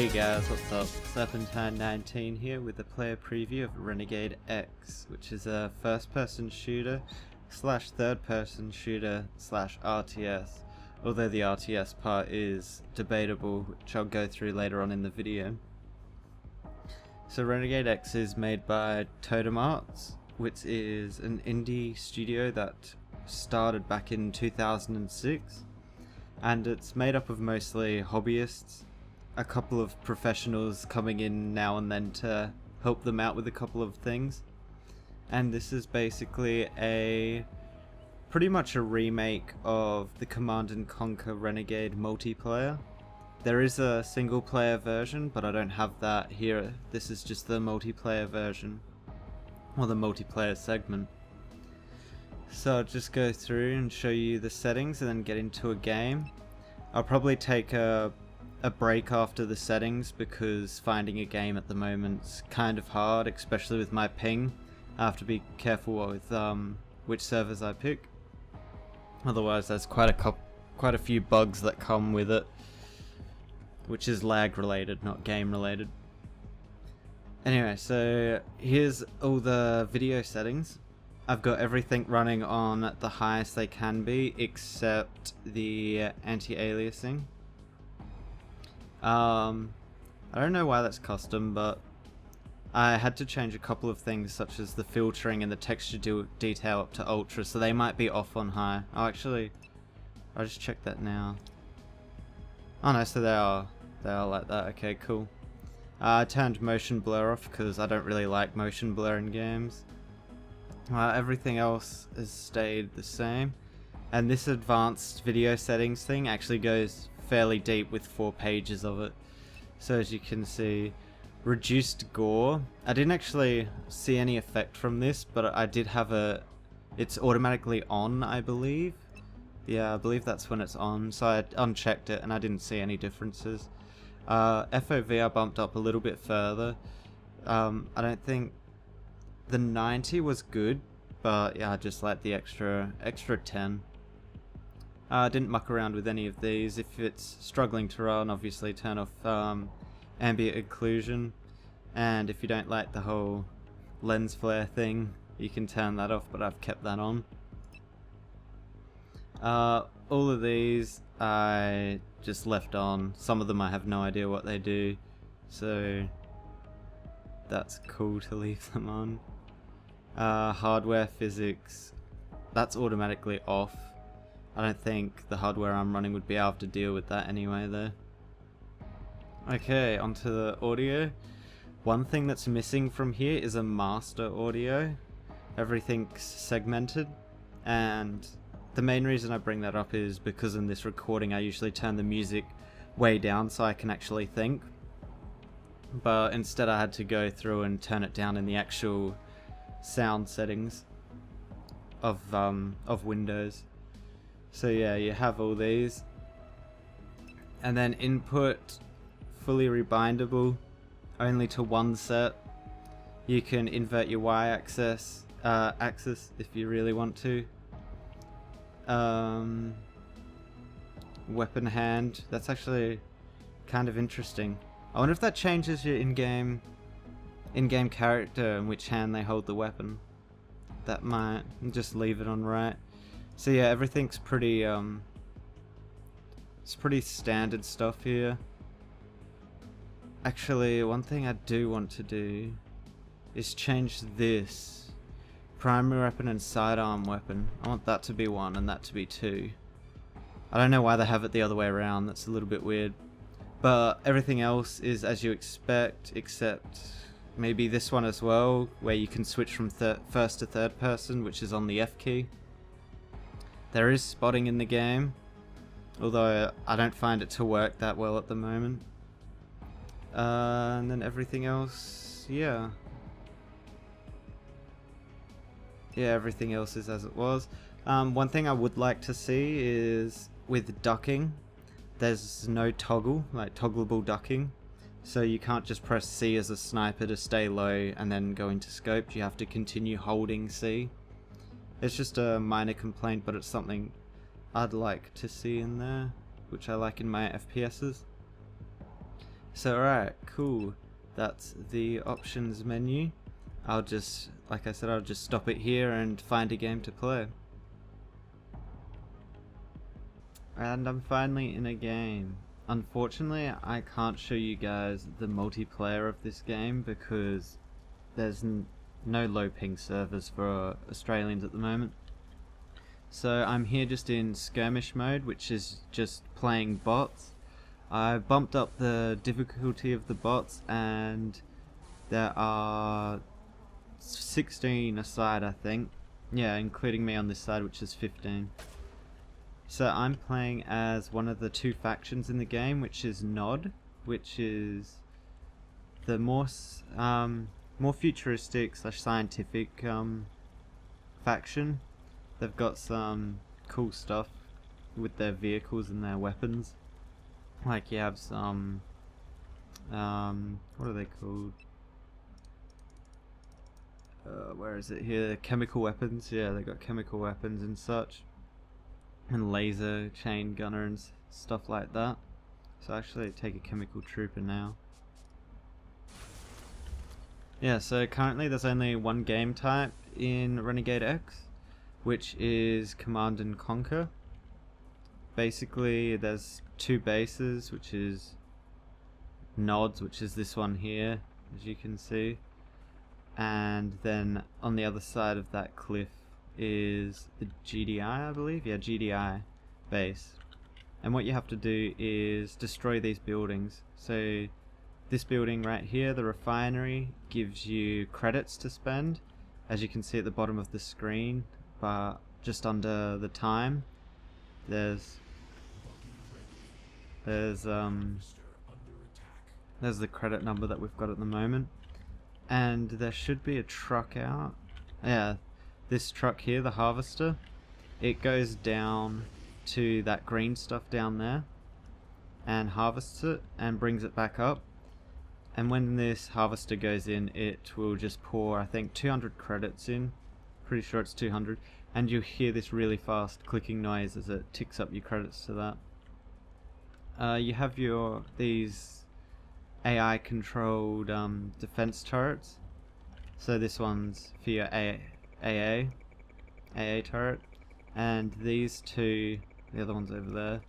Hey guys, what's up? Serpentine19 here with a player preview of Renegade X, which is a first-person shooter slash third-person shooter slash RTS, although the RTS part is debatable, which I'll go through later on in the video. So Renegade X is made by Totem Arts, which is an indie studio that started back in 2006, and it's made up of mostly hobbyists, a couple of professionals coming in now and then to help them out with a couple of things. And this is basically pretty much a remake of the Command & Conquer Renegade multiplayer. There is a single player version, but I don't have that here. This is just the multiplayer version, or the multiplayer segment. So I'll just go through and show you the settings and then get into a game. I'll probably take a break after the settings because finding a game at the moment's kind of hard, especially with my ping. I have to be careful with which servers I pick. Otherwise there's quite a few bugs that come with it, which is lag related, not game related. Anyway, so here's all the video settings. I've got everything running on the highest they can be, except the anti-aliasing. I don't know why that's custom, but I had to change a couple of things, such as the filtering and the texture detail up to ultra, so they might be off on high. Oh, actually, I'll just check that now. Oh no, so they are like that. Okay, cool. I turned motion blur off because I don't really like motion blur in games. Everything else has stayed the same, and this advanced video settings thing actually goes fairly deep with 4 pages of it. So as you can see, reduced gore. I didn't actually see any effect from this, but I did have it's automatically on, I believe. Yeah, I believe that's when it's on, so I unchecked it and I didn't see any differences. FOV I bumped up a little bit further. I don't think the 90 was good, but yeah, I just like the extra 10. I didn't muck around with any of these. If it's struggling to run, obviously turn off ambient occlusion, and if you don't like the whole lens flare thing, you can turn that off, but I've kept that on. All of these I just left on. Some of them I have no idea what they do, so that's cool to leave them on. Hardware physics, that's automatically off. I don't think the hardware I'm running would be able to deal with that anyway though. Okay, onto the audio. One thing that's missing from here is a master audio. Everything's segmented, and the main reason I bring that up is because in this recording I usually turn the music way down so I can actually think. But instead I had to go through and turn it down in the actual sound settings of Windows. So yeah, you have all these, and then input fully rebindable, only to one set. You can invert your y-axis if you really want to. Weapon hand, that's actually kind of interesting. I wonder if that changes your in-game character and which hand they hold the weapon. That might. Just leave it on right. So yeah, everything's pretty it's pretty standard stuff here. Actually, one thing I do want to do is change this primary weapon and sidearm weapon. I want that to be 1 and that to be 2. I don't know why they have it the other way around. That's a little bit weird. But everything else is as you expect, except maybe this one as well, where you can switch from first to third person, which is on the F key. There is spotting in the game, although I don't find it to work that well at the moment. And then everything else, yeah. Yeah, everything else is as it was. One thing I would like to see is with ducking, there's no toggle, like toggleable ducking. So you can't just press C as a sniper to stay low and then go into scope. You have to continue holding C. It's just a minor complaint, but it's something I'd like to see in there, which I like in my FPSs. So alright, cool. That's the options menu. I'll just, like I said, I'll just stop it here and find a game to play. And I'm finally in a game. Unfortunately, I can't show you guys the multiplayer of this game because there's no low ping servers for Australians at the moment. So I'm here just in skirmish mode, which is just playing bots. I bumped up the difficulty of the bots and there are 16 aside, I think. Yeah, including me on this side, which is 15. So I'm playing as one of the two factions in the game, which is Nod, which is the more futuristic / scientific faction. They've got some cool stuff with their vehicles and their weapons. Like you have some, what are they called? Where is it here? Chemical weapons. Yeah, they got chemical weapons and such. And laser chain gunner and stuff like that. So actually take a chemical trooper now. Yeah, so currently there's only one game type in Renegade X, which is Command and Conquer. Basically there's two bases, which is Nods, which is this one here, as you can see. And then on the other side of that cliff is the GDI, I believe? Yeah, GDI base. And what you have to do is destroy these buildings. So this building right here, the refinery, gives you credits to spend, as you can see at the bottom of the screen, but just under the time there's the credit number that we've got at the moment. And there should be a truck out. Yeah, this truck here, the harvester, it goes down to that green stuff down there and harvests it and brings it back up. And when this harvester goes in, it will just pour, I think, 200 credits in. Pretty sure it's 200. And you'll hear this really fast clicking noise as it ticks up your credits to that. You have these AI controlled defense turrets. So this one's for your AA turret, and these two, the other one's over there,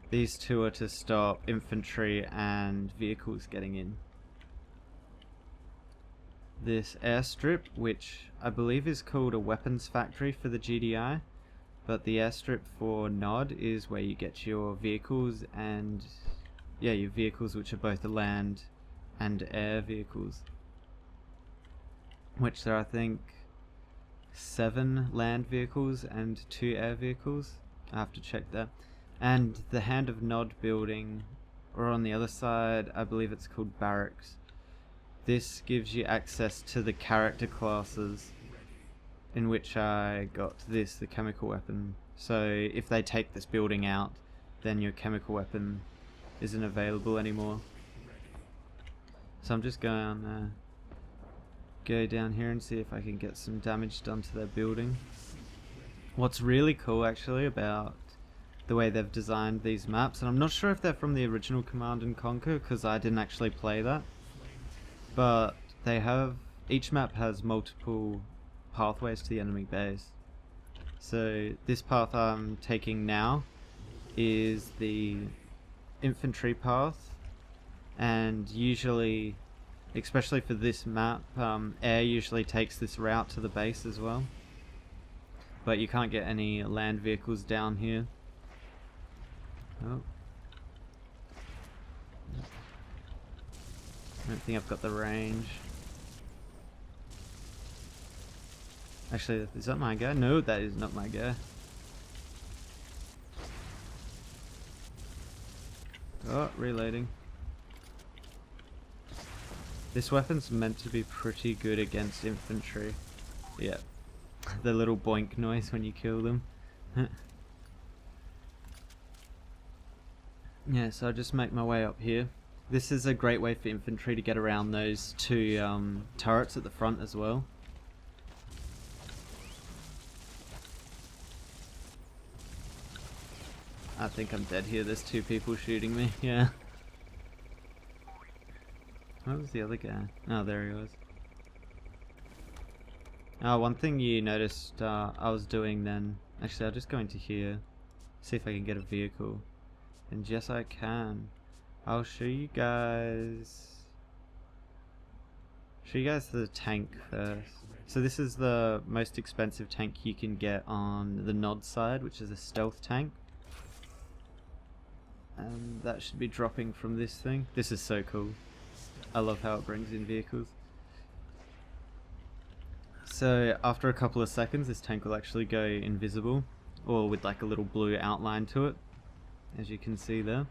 these two are to stop infantry and vehicles getting in. This airstrip, which I believe is called a weapons factory for the GDI, but the airstrip for Nod is where you get your vehicles, and yeah, your vehicles which are both land and air vehicles, which there are, I think, 7 land vehicles and 2 air vehicles. I have to check that. And the Hand of Nod building, or on the other side, I believe it's called barracks. This gives you access to the character classes, in which I got this, the chemical weapon. So if they take this building out, then your chemical weapon isn't available anymore. So I'm just going to go down here and see if I can get some damage done to their building. What's really cool actually about the way they've designed these maps, and I'm not sure if they're from the original Command and Conquer because I didn't actually play that, but they have, each map has multiple pathways to the enemy base. So this path I'm taking now is the infantry path, and usually, especially for this map, air usually takes this route to the base as well, but you can't get any land vehicles down here. Oh, I don't think I've got the range. Actually, is that my guy? No, that is not my guy. Oh, reloading. This weapon's meant to be pretty good against infantry. Yeah. The little boink noise when you kill them. Yeah, so I'll just make my way up here. This is a great way for infantry to get around those two turrets at the front as well. I think I'm dead here, there's 2 people shooting me, yeah. Where was the other guy? Oh, there he was. One thing you noticed I was doing then... Actually, I'll just go into here. See if I can get a vehicle. And yes, I can. I'll show you guys... Show you guys the tank first. So this is the most expensive tank you can get on the Nod side, which is a stealth tank. And that should be dropping from this thing. This is so cool. I love how it brings in vehicles. So after a couple of seconds this tank will actually go invisible, or with like a little blue outline to it, as you can see there.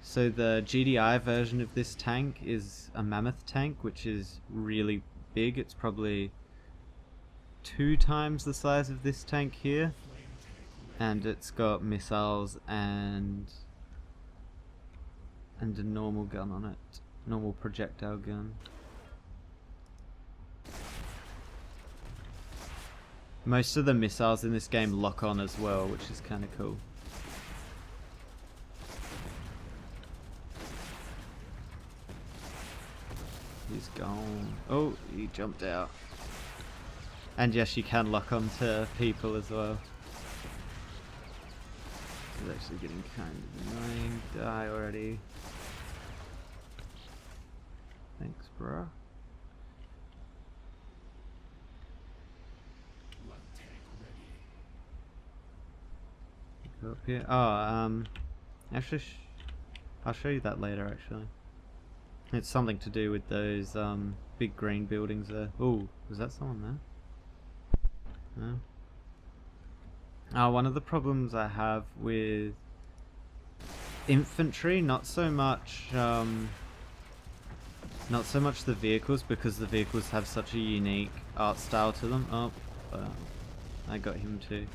So the GDI version of this tank is a mammoth tank, which is really big. It's probably 2 times the size of this tank here, and it's got missiles and a normal gun on it, normal projectile gun. Most of the missiles in this game lock on as well, which is kind of cool. He's gone. Oh, he jumped out. And yes, you can lock onto people as well. It's actually getting kind of annoying. Die already. Thanks, bro. Go up here. Oh, actually, I'll show you that later. Actually, it's something to do with those big green buildings there. Oh, was that someone there? No. One of the problems I have with infantry, not so much the vehicles, because the vehicles have such a unique art style to them. Oh, I got him too.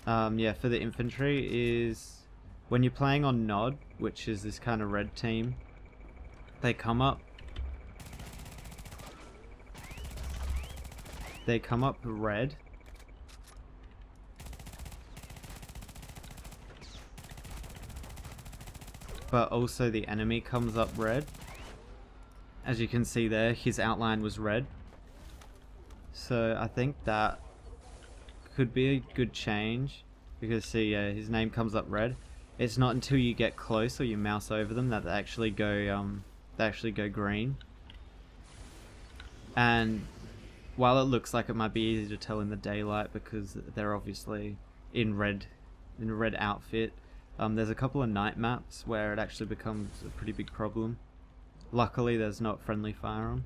Yeah, for the infantry is when you're playing on Nod, which is this kind of red team, they come up red, but also the enemy comes up red. As you can see there, his outline was red, so I think that could be a good change, because see, his name comes up red. It's not until you get close or you mouse over them that they actually go green. And while it looks like it might be easy to tell in the daylight because they're obviously in a red outfit, there's a couple of night maps where it actually becomes a pretty big problem. Luckily there's not friendly fire on.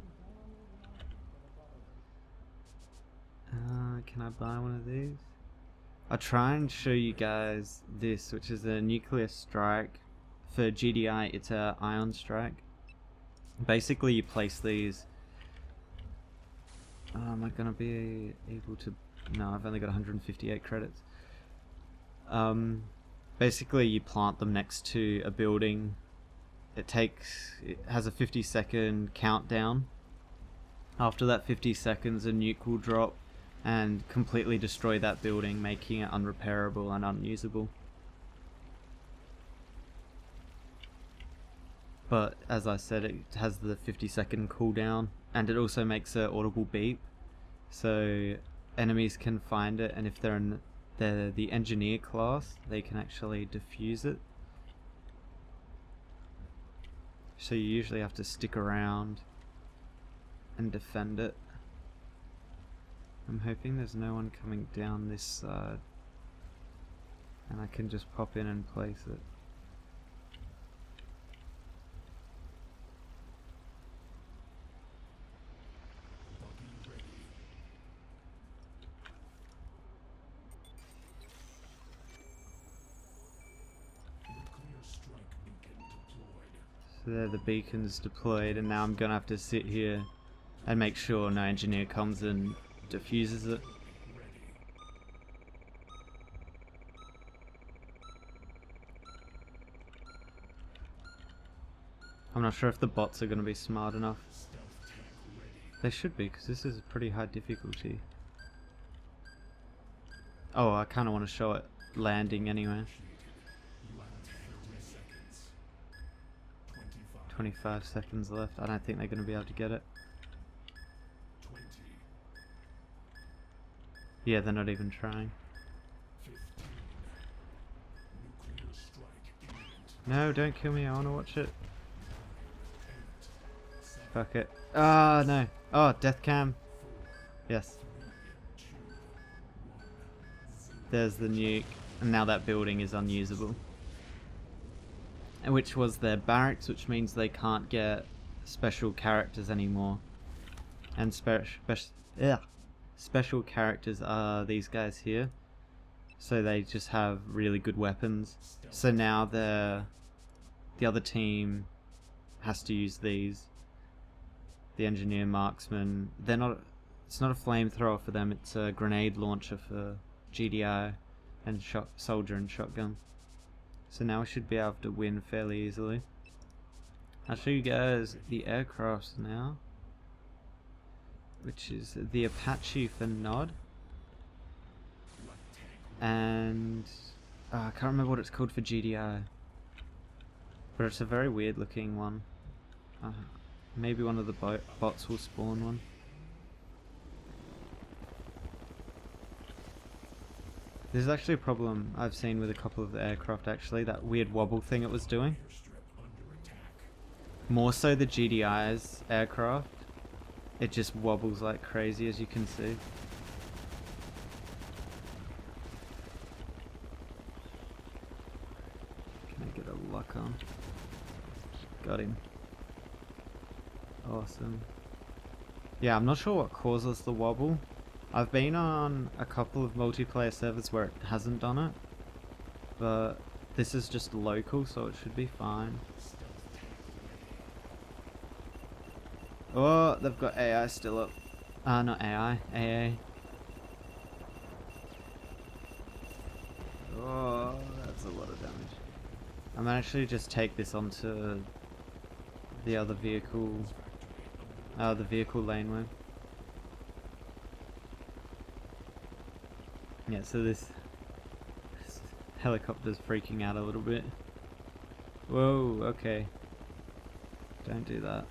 Can I buy one of these? I'll try and show you guys this, which is a nuclear strike. For GDI, it's a ion strike. Basically, you place these. Am I gonna be able to? No, I've only got 158 credits. Basically, you plant them next to a building. It has a 50-second countdown. After that 50 seconds, a nuke will drop and completely destroy that building, making it unrepairable and unusable. But as I said, it has the 50-second cooldown, and it also makes an audible beep, so enemies can find it, and if they're in the engineer class, they can actually defuse it. So you usually have to stick around and defend it. I'm hoping there's no one coming down this side, and I can just pop in and place it. So there, the beacon's deployed, and now I'm gonna have to sit here and make sure no engineer comes and diffuses it. I'm not sure if the bots are going to be smart enough. They should be, because this is a pretty high difficulty. Oh, I kind of want to show it landing anyway. 25 seconds left. I don't think they're going to be able to get it. Yeah, they're not even trying. No, don't kill me. I want to watch it. Fuck it. Ah, no. Oh, death cam. Yes. There's the nuke. And now that building is unusable. Which was their barracks, which means they can't get special characters anymore. And special characters are these guys here. So they just have really good weapons. So now the other team has to use these. The engineer, marksman. They're not. It's not a flamethrower for them. It's a grenade launcher for GDI and soldier and shotgun. So now we should be able to win fairly easily. I'll show you guys the aircrafts now, which is the Apache for Nod, and I can't remember what it's called for GDI, but it's a very weird looking one. Maybe one of the bots will spawn one. This is actually a problem I've seen with a couple of the aircraft actually, that weird wobble thing it was doing. More so the GDI's aircraft. It just wobbles like crazy, as you can see. Can I get a lock on? Got him. Awesome. Yeah, I'm not sure what causes the wobble. I've been on a couple of multiplayer servers where it hasn't done it, but this is just local, so it should be fine. Oh, they've got AI still up. Not AI, AA. Oh, that's a lot of damage. I might actually just take this onto the other vehicle, the vehicle laneway. Yeah, so this helicopter's freaking out a little bit. Whoa, okay. Don't do that.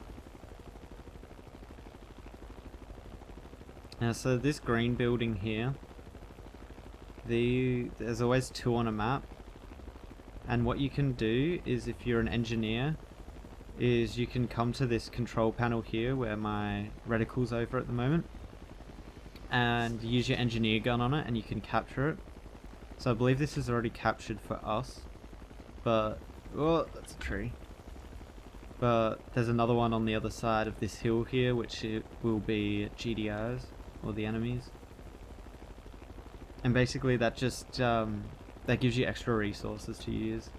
Now, so this green building here, there's always two on a map. And what you can do is, if you're an engineer, is you can come to this control panel here where my reticle's over at the moment, and use your engineer gun on it and you can capture it. So I believe this is already captured for us, but oh, that's a tree. But there's another one on the other side of this hill here, which it will be GDIs, or the enemies. And basically that just that gives you extra resources to use.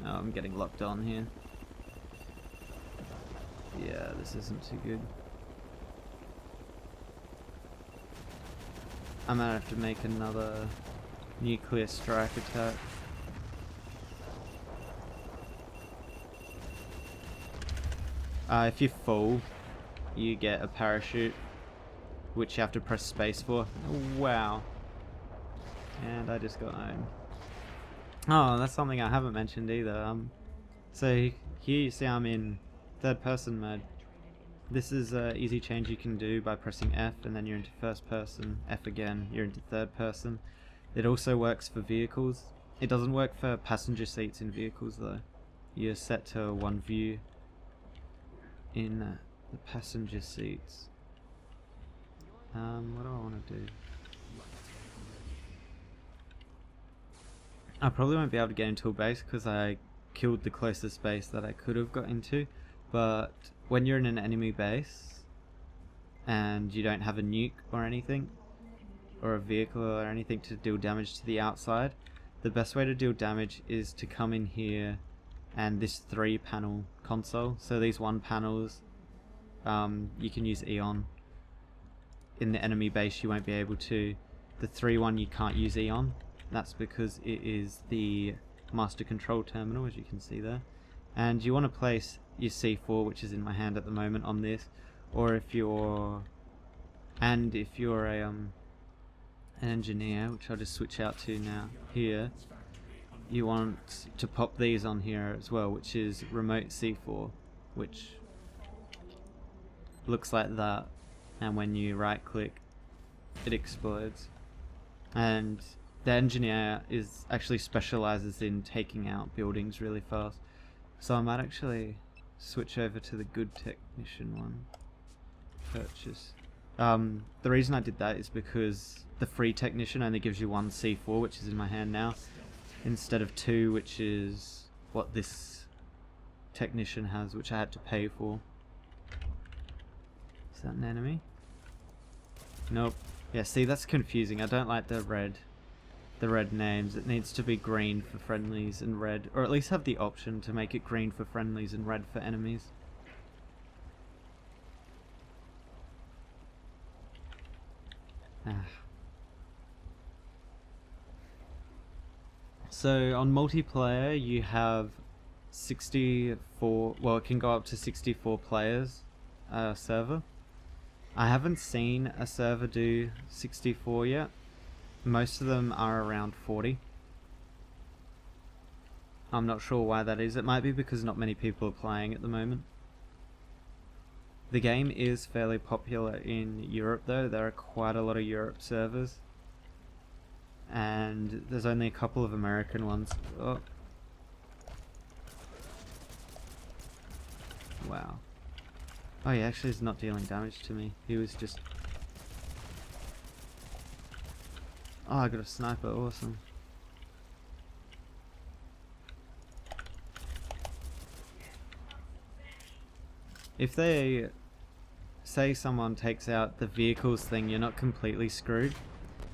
Oh, I'm getting locked on here. Yeah, this isn't too good. I might have to make another nuclear strike attack. If you fall, you get a parachute, which you have to press space for. Oh, wow. And I just got owned. Oh, that's something I haven't mentioned either. So here you see I'm in third person mode. This is an easy change you can do by pressing F and then you're into first person, F again, you're into third person. It also works for vehicles. It doesn't work for passenger seats in vehicles though. You're set to one view in the passenger seats. What do I want to do? I probably won't be able to get into a base because I killed the closest base that I could have got into, but when you're in an enemy base and you don't have a nuke or anything, or a vehicle or anything to deal damage to the outside, the best way to deal damage is to come in here and this 3-panel console. So these 1 panels, you can use Eon. In the enemy base you won't be able to. The 3-1 you can't use Eon. That's because it is the master control terminal, as you can see there. And you want to place your C4, which is in my hand at the moment, on this, or if you're an engineer, which I'll just switch out to now here, you want to pop these on here as well, which is remote C4, which looks like that, and when you right click it explodes. And the engineer is actually specializes in taking out buildings really fast, so I might actually switch over to the good technician one. Purchase. The reason I did that is because the free technician only gives you 1 C4, which is in my hand now, instead of 2, which is what this technician has, which I had to pay for. Is that an enemy? Nope. Yeah, see, that's confusing. I don't like the red names. It needs to be green for friendlies and red, or at least have the option to make it green for friendlies and red for enemies. So on multiplayer you have 64, well, it can go up to 64 players server. I haven't seen a server do 64 yet. Most of them are around 40. I'm not sure why that is. It might be because not many people are playing at the moment. The game is fairly popular in Europe though. There are quite a lot of Europe servers. And there's only a couple of American ones. Oh. Wow. Oh, he actually is not dealing damage to me. He was just... Oh, I got a sniper. Awesome. If they... say someone takes out the vehicles thing, you're not completely screwed.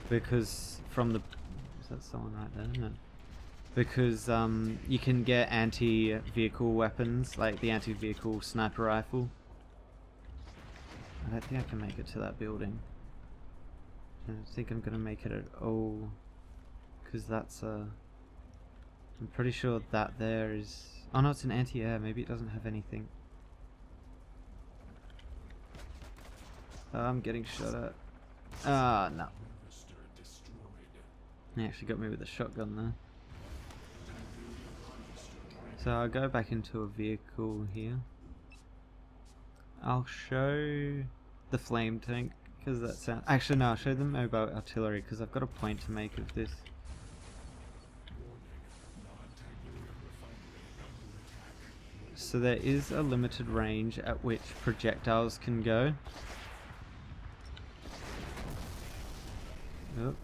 Because from the... Is that someone right there? No. Because you can get anti-vehicle weapons, like the anti-vehicle sniper rifle. I don't think I can make it to that building. I don't think I'm gonna make it at all, because that's a... I'm pretty sure that there is... Oh no, it's an anti-air. Maybe it doesn't have anything. Oh, I'm getting shot at. Ah, no. He actually got me with a shotgun there. So I'll go back into a vehicle here. I'll show the flame tank, because that sounds... Actually no, I'll show the mobile artillery, because I've got a point to make of this. So there is a limited range at which projectiles can go. Oh,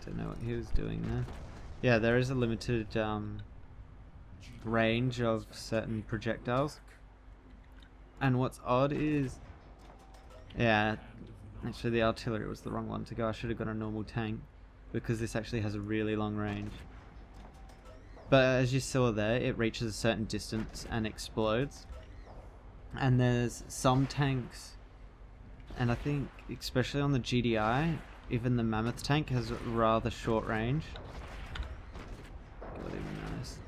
don't know what he was doing there. Yeah, there is a limited range of certain projectiles. And what's odd is... Yeah, actually the artillery was the wrong one to go. I should have got a normal tank, because this actually has a really long range. But as you saw there, it reaches a certain distance and explodes. And there's some tanks, and I think especially on the GDI, even the Mammoth tank has a rather short range. Got even nice.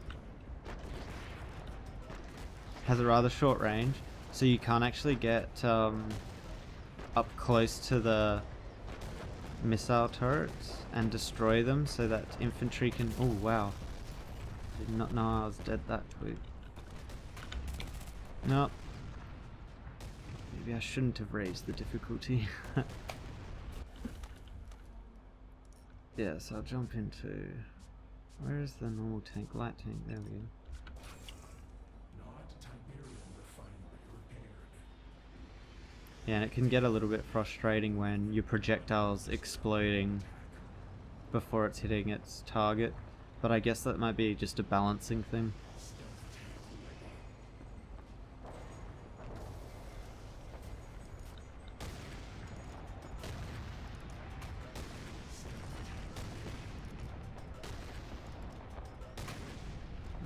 Has a rather short range, so you can't actually get up close to the missile turrets and destroy them, so that infantry can... Oh wow. Did not know I was dead that quick. Nope. Maybe I shouldn't have raised the difficulty. Yeah, so I'll jump into... Where is the normal tank? Light tank, there we go. Yeah, and it can get a little bit frustrating when your projectile's exploding before it's hitting its target. But I guess that might be just a balancing thing.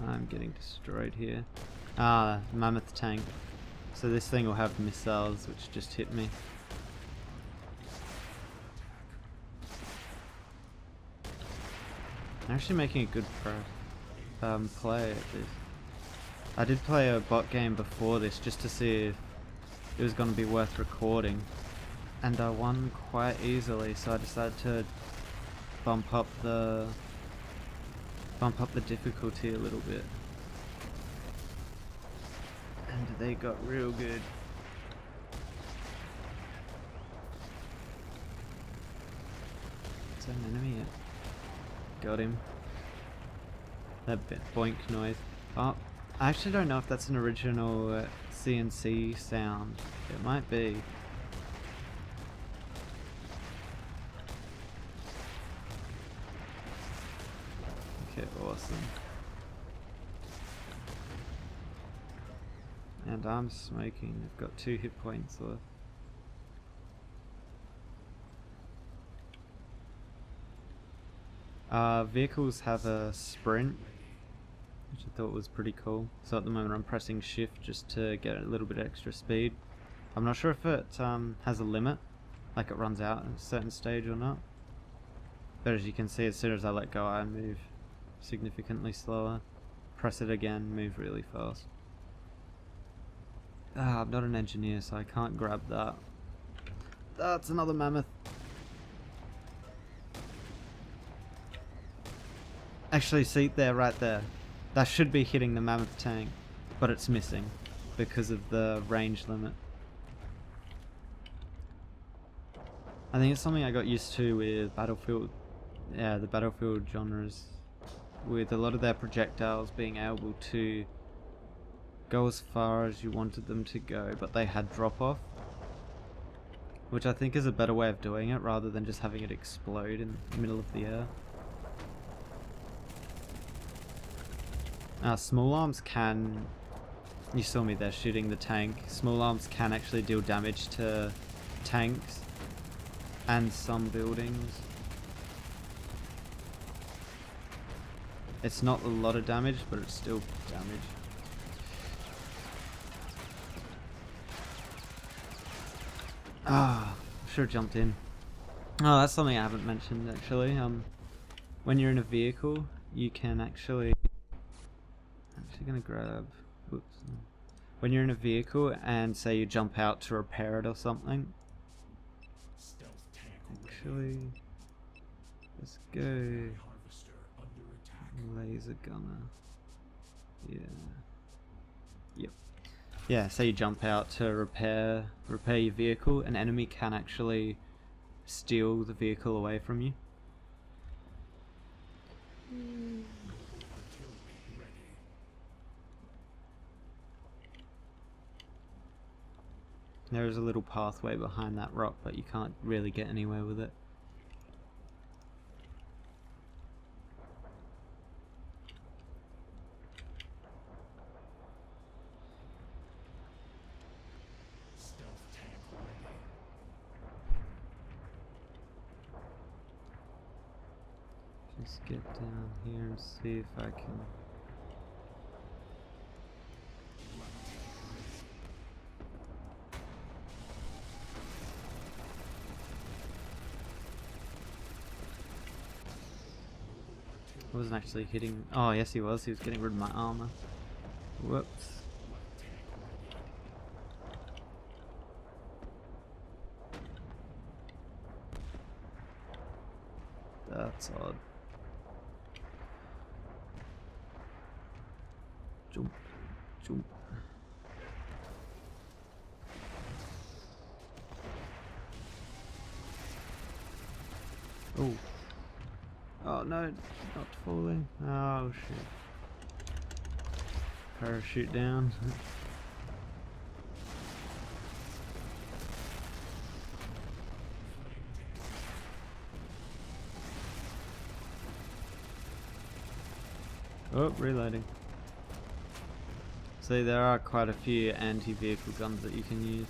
I'm getting destroyed here. Ah, Mammoth tank. So this thing will have missiles which just hit me. I'm actually making a good play at this. I did play a bot game before this just to see if it was going to be worth recording, and I won quite easily, so I decided to bump up the bump up the difficulty a little bit. And they got real good. Is that an enemy yet? Got him. That bit boink noise. Oh, I actually don't know if that's an original CNC sound. It might be. Okay, awesome. And I'm smoking. I've got 2 hit points left. Vehicles have a sprint, which I thought was pretty cool. So at the moment I'm pressing shift just to get a little bit extra speed. I'm not sure if it has a limit, like it runs out at a certain stage or not. But as you can see, as soon as I let go I move significantly slower. Press it again, move really fast. Ah, I'm not an engineer so I can't grab that. That's another mammoth. Actually, see there, right there. That should be hitting the mammoth tank, but it's missing because of the range limit. I think it's something I got used to with Battlefield, the Battlefield genres, with a lot of their projectiles being able to go as far as you wanted them to go, but they had drop off, which I think is a better way of doing it rather than just having it explode in the middle of the air. Small arms can, you saw me there shooting the tank, small arms can actually deal damage to tanks and some buildings. It's not a lot of damage, but it's still damage. Ah, should have jumped in. Oh, that's something I haven't mentioned actually. When you're in a vehicle, you can actually gonna grab. Whoops. When you're in a vehicle and say you jump out to repair it or something. Actually, let's go. Laser gunner. Yeah. Yep. Yeah. Say you jump out to repair your vehicle. An enemy can actually steal the vehicle away from you. There is a little pathway behind that rock, but you can't really get anywhere with it. Just get down here and see if I can. I wasn't actually hitting. Oh, yes, he was. He was getting rid of my armor. Whoops. That's odd. Jump. Jump. Oh. Oh no, not falling. Oh shit. Parachute down. Oh, reloading. See, there are quite a few anti-vehicle guns that you can use.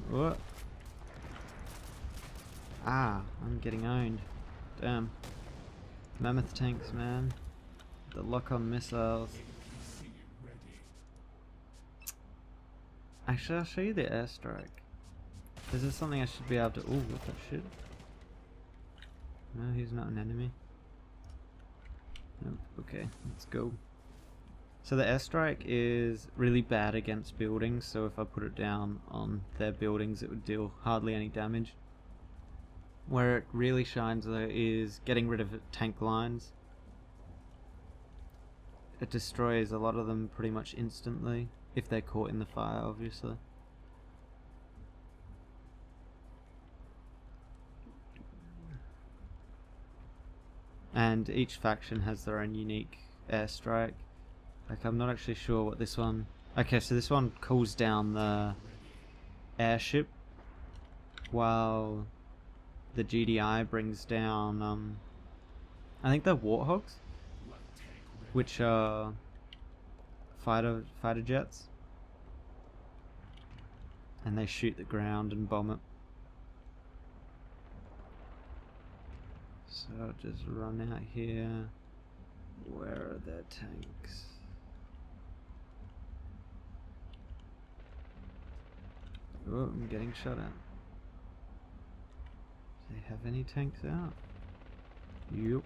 What? Ah, I'm getting owned. Damn. Mammoth tanks, man. The lock-on missiles. Actually, I'll show you the airstrike. Is this something I should be able to... Ooh, what that shit? No, he's not an enemy. Nope, okay, let's go. So the airstrike is really bad against buildings, so if I put it down on their buildings it would deal hardly any damage. Where it really shines though is getting rid of tank lines. It destroys a lot of them pretty much instantly, if they're caught in the fire obviously. And each faction has their own unique airstrike. Like, I'm not actually sure what this one... Okay, so this one cools down the airship, while the GDI brings down, I think they're Warthogs, which are fighter jets, and they shoot the ground and bomb it. So I'll just run out here. Where are their tanks? Oh, I'm getting shot at. Do they have any tanks out? Yup.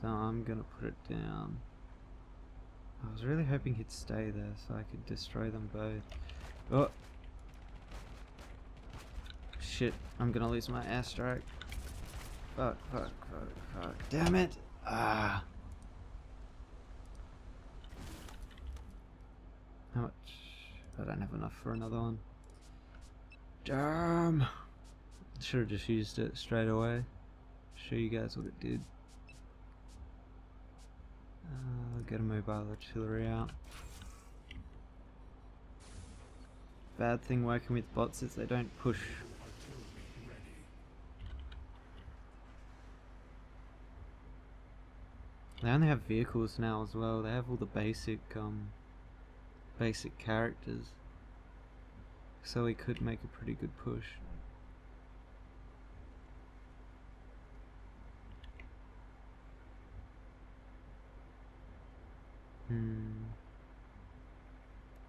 So I'm gonna put it down. I was really hoping he'd stay there so I could destroy them both. Oh! Shit, I'm gonna lose my airstrike. Fuck, fuck, fuck, fuck. Damn it! Ah! How much? I don't have enough for another one. Damn! Should have just used it straight away. Show you guys what it did. Get a mobile artillery out. Bad thing working with bots is they don't push. They only have vehicles now as well. They have all the basic characters, so we could make a pretty good push.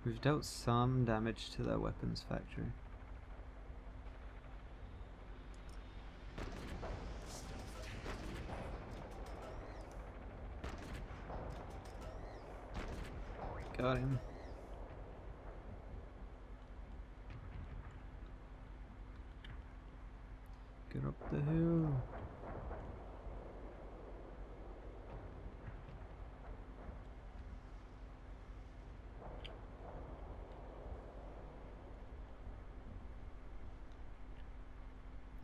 We've dealt some damage to their weapons factory. Got him. Get up the hill.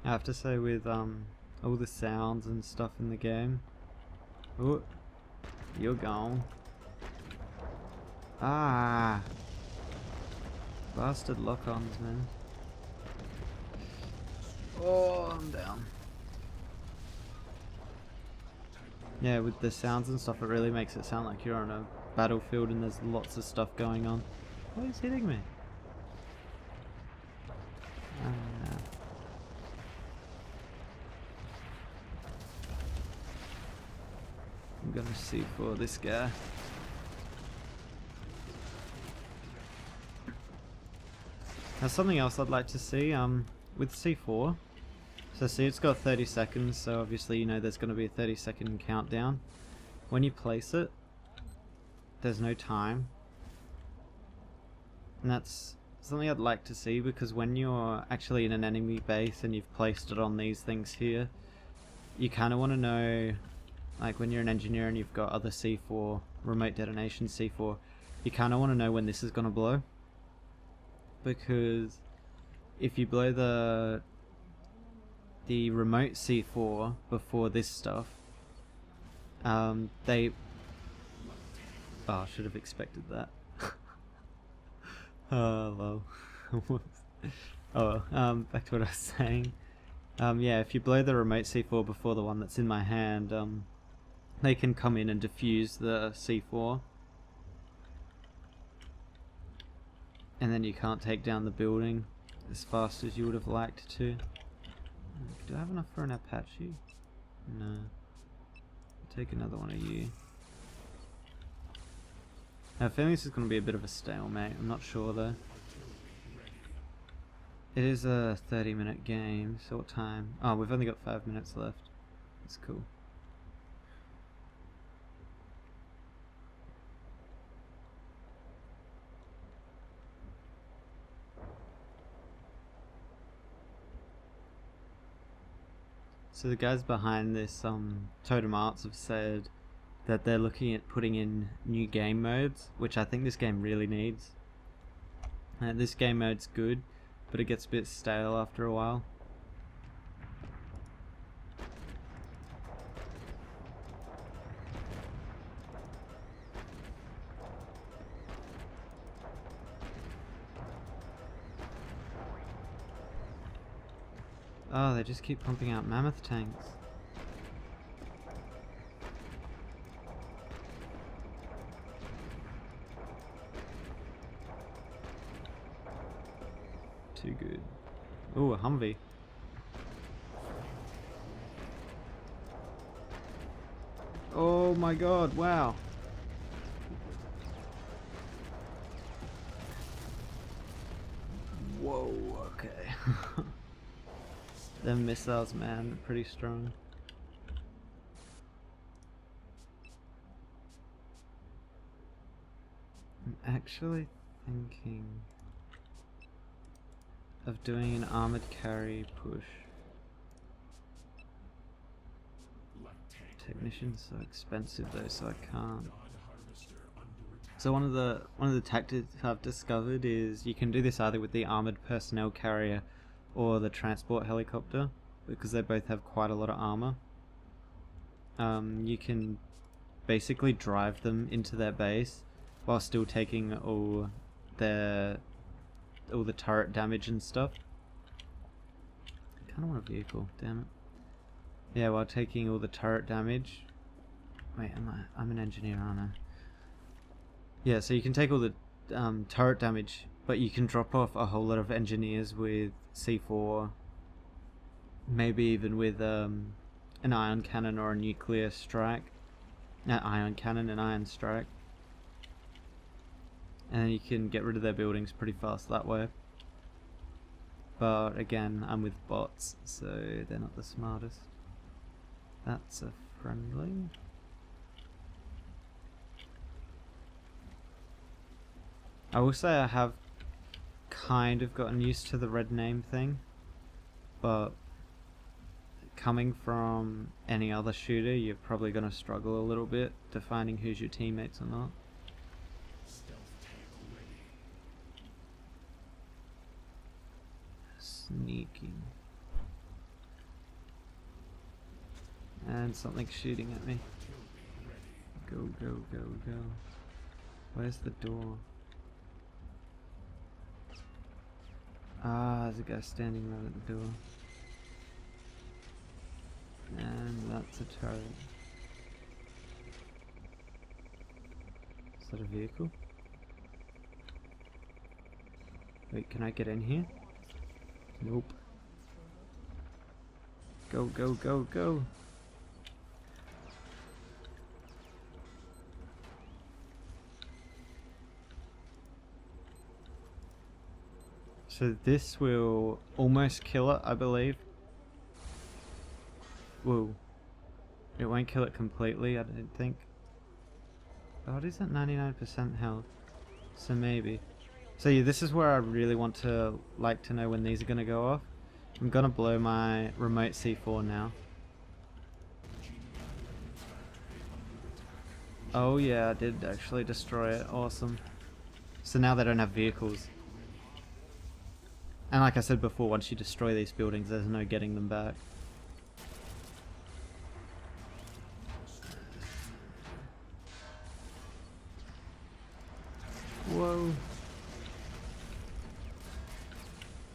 I have to say, with all the sounds and stuff in the game. Oh, you're gone. Ah, bastard lock-ons, man. Oh, I'm down. Yeah, with the sounds and stuff, it really makes it sound like you're on a battlefield and there's lots of stuff going on. What is hitting me? I'm gonna C4 this guy. Now something else I'd like to see, with C4, so see it's got 30 seconds, so obviously you know there's going to be a 30-second countdown. When you place it, there's no time. And that's something I'd like to see, because when you're actually in an enemy base and you've placed it on these things here, you kind of want to know, like when you're an engineer and you've got other C4, remote detonation C4, you kind of want to know when this is going to blow. Because if you blow the remote C4 before this stuff, they... Oh, I should have expected that. Oh, lol. Oh, back to what I was saying. Yeah, if you blow the remote C4 before the one that's in my hand, they can come in and defuse the C4. And then you can't take down the building as fast as you would have liked to. Do I have enough for an Apache? No. I'll take another one of you. I have a feeling this is going to be a bit of a stalemate. I'm not sure though. It is a 30-minute game, so what time? Oh, we've only got 5 minutes left. That's cool. So the guys behind this Totem Arts have said that they're looking at putting in new game modes, which I think this game really needs. This game mode's good, but it gets a bit stale after a while. Oh, they just keep pumping out mammoth tanks. Too good. Ooh, a Humvee. Oh my god, wow. Whoa, okay. Them missiles, man, are pretty strong. I'm actually thinking of doing an armored carry push. Technician's so expensive though, so I can't. So one of the tactics I've discovered is you can do this either with the armored personnel carrier or the transport helicopter, because they both have quite a lot of armor. You can basically drive them into their base while still taking all the turret damage and stuff. I kinda want a vehicle, damn it. Yeah, while taking all the turret damage. Wait, I'm an engineer, aren't I? Yeah, so you can take all the turret damage, but you can drop off a whole lot of engineers with C4, maybe even with an ion cannon or a nuclear strike. Ion cannon and ion strike. And then you can get rid of their buildings pretty fast that way. But again, I'm with bots, so they're not the smartest. That's a friendly. I will say I have kind of gotten used to the red name thing, but coming from any other shooter, you're probably going to struggle a little bit defining who's your teammates or not. Sneaking. And something's shooting at me. Go, go, go, go. Where's the door? Ah, there's a guy standing right at the door. And that's a turret. Is that a vehicle? Wait, can I get in here? Nope. Go, go, go, go! So this will almost kill it, I believe. Whoa. It won't kill it completely, I don't think. Oh, it is at 99% health. So maybe. So yeah, this is where I really want to like to know when these are going to go off. I'm going to blow my remote C4 now. Oh yeah, I did actually destroy it. Awesome. So now they don't have vehicles. And like I said before, once you destroy these buildings, there's no getting them back. Whoa.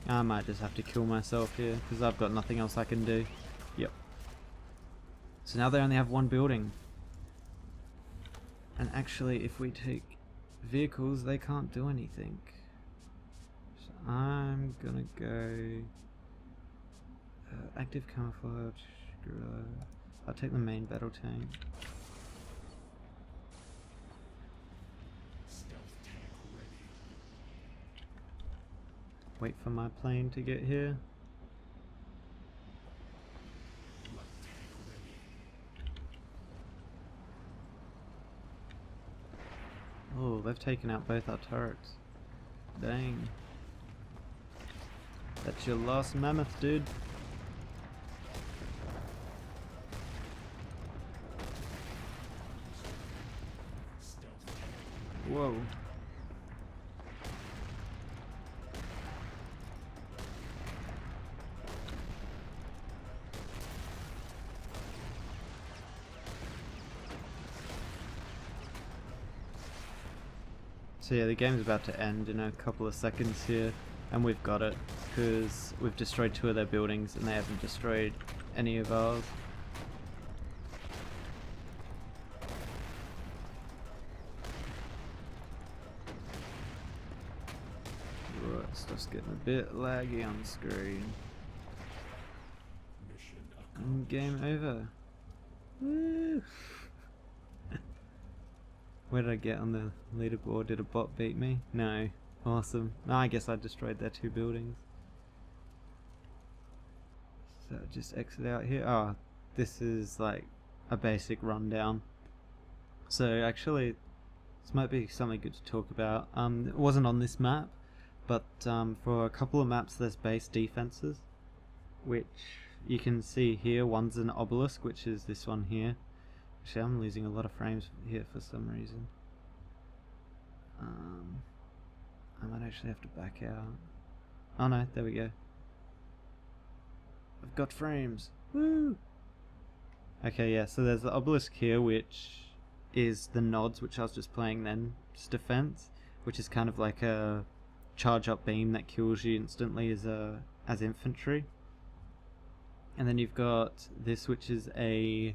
I might just have to kill myself here, because I've got nothing else I can do. Yep. So now they only have one building. And actually, if we take vehicles, they can't do anything. So I'm gonna go... active camouflage. I'll take the main battle tank. Wait for my plane to get here. Oh, they've taken out both our turrets. Dang. That's your last mammoth, dude. whoa. So yeah, the game's about to end in a couple of seconds here, and we've got it, because we've destroyed 2 of their buildings and they haven't destroyed any of ours. Right, stuff's getting a bit laggy on screen. And game over. Woo! Where did I get on the leaderboard? Did a bot beat me? No. Awesome. No, I guess I destroyed their 2 buildings. So just exit out here. Oh, this is like a basic rundown. So actually, this might be something good to talk about. It wasn't on this map, but for a couple of maps there's base defenses, which you can see here. One's an obelisk, which is this one here. Actually, I'm losing a lot of frames here for some reason. I might actually have to back out. Oh no, there we go. I've got frames. Woo! Okay, yeah, so there's the obelisk here, which is the nods, which I was just playing then, just defense, which is kind of like a charge up beam that kills you instantly as infantry. And then you've got this, which is a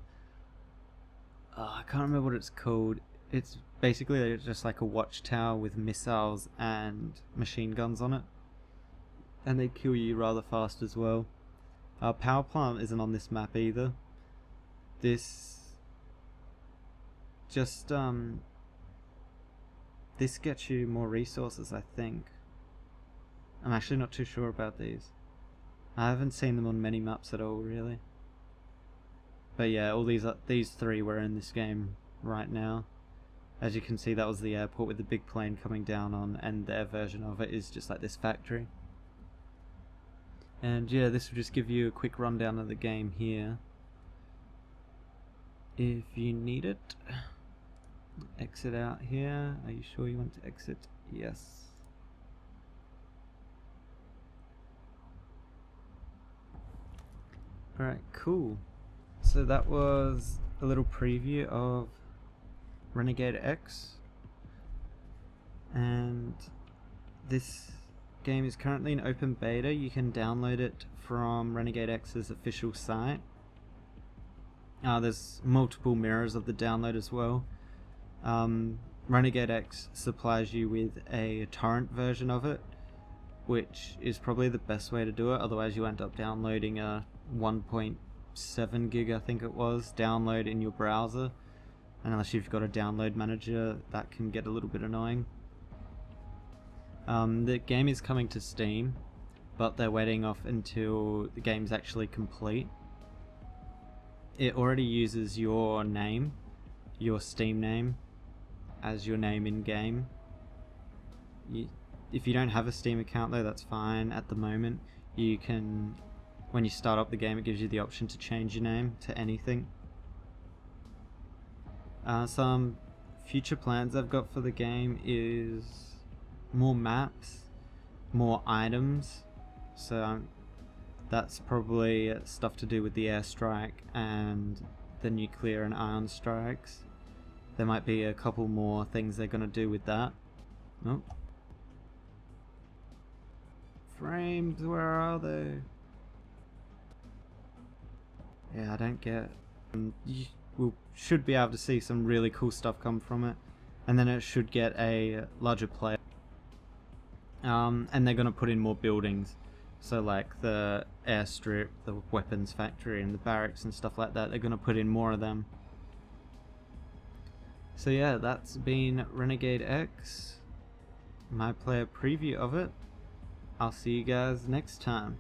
I can't remember what it's called. It's basically just like a watchtower with missiles and machine guns on it, and they kill you rather fast as well. Power plant isn't on this map either. This just this gets you more resources, I think. I'm actually not too sure about these. I haven't seen them on many maps at all, really. But yeah, all these 3 were in this game right now. As you can see, that was the airport with the big plane coming down on, and their version of it is just like this factory. And yeah, this will just give you a quick rundown of the game here. If you need it, exit out here. Are you sure you want to exit? Yes. Alright, cool. So that was a little preview of Renegade X, and this game is currently in open beta. You can download it from Renegade X's official site. There's multiple mirrors of the download as well. Renegade X supplies you with a torrent version of it, which is probably the best way to do it, otherwise you end up downloading a 1.7 gig, I think it was, download in your browser, and unless you've got a download manager, that can get a little bit annoying. The game is coming to Steam, but they're waiting off until the game's actually complete. It already uses your name, your Steam name, as your name in game. If you don't have a Steam account though, that's fine at the moment. You can, when you start up the game, it gives you the option to change your name to anything. Some future plans I've got for the game is more maps, more items, so that's probably stuff to do with the airstrike and the nuclear and ion strikes. There might be a couple more things they're going to do with that. Oh. Frames, where are they? Yeah, I don't get... You should be able to see some really cool stuff come from it, and then it should get a larger player. And they're going to put in more buildings, so like the airstrip, the weapons factory and the barracks and stuff like that, they're going to put in more of them. So yeah, that's been Renegade X, my player preview of it. I'll see you guys next time.